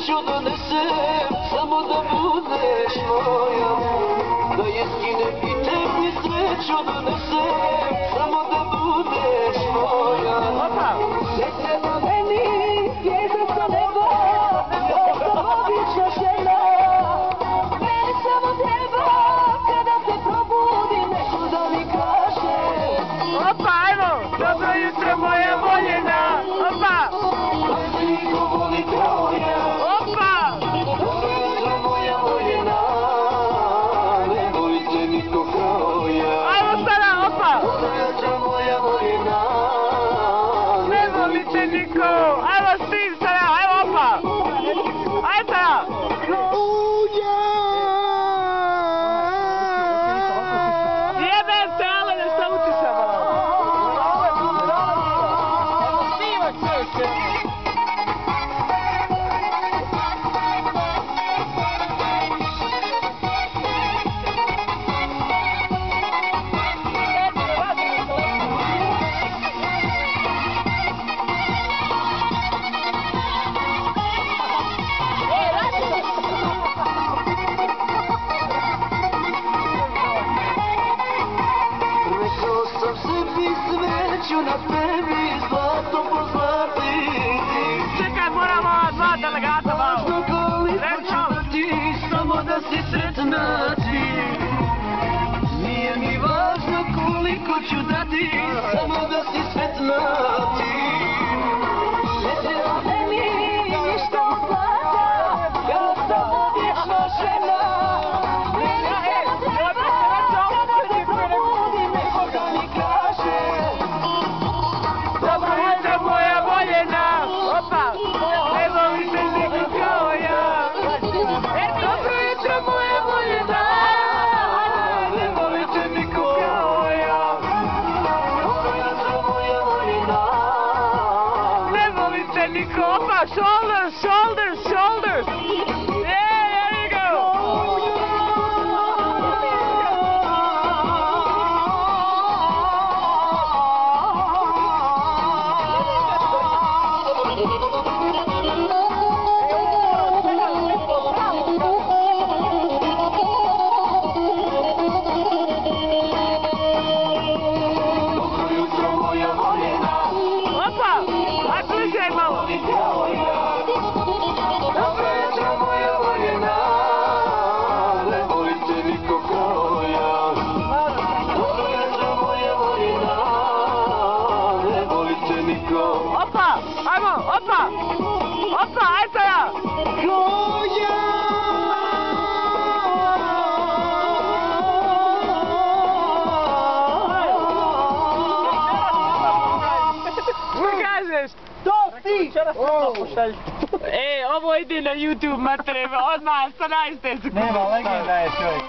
sreću donesem, samo da budeš moja. Da je skinem i tebi sreću donesem, samo da budeš moja. Ne treba meni zvijezda sa neba, ja sam obična žena. Meni samo treba kada se probudim nešto da mi kaže. Opa, ajmo! Dobro jutro moja voljena! Opa! Niko voli kao ja. Opa! Dobro jutro moja voljena, ne volite niko kao ja. Ajmo sada, opa! Dobro jutro moja voljena, Ne volite niko! Ajmo s tim sada, ajmo opa! Ajde sada! Jebem te, ale nešto utišamo! rekao sam sebi sreću na tebi, zlato po zlatici. Čekaj, moramo dva delegata malo. Važno koliko ću ti, samo da si sretna ti. Nije mi važno koliko ću dati, samo da si sretna ti. Ne treba meni ništa od zlata, ja sam obična žena. Meni samo treba kada se probudim nešto da mi kaže. Dobro jutro moja voljena! Opa! Ne volite niko kao ja! Dobro jutro moja voljena! Ne volite niko kao ja. Dobro jutro moja voljena. Ne volite niko! Opa! Shoulders! Shoulders! Shoulders! Yeah, there you go! Dobro jutro moja voljena. Opa! Aj bliže malo! Dobro jutro moja voljena. Ne volite niko kao ja. Dobro jutro moja voljena. Ne volite niko Opa! Ajmo! Opa! Opa! Aj sada! kao ja. Što kažeš? To si! Ovo ide na YouTube, matere, odmah sa najste sekunde. Nema, legenda je čovjek.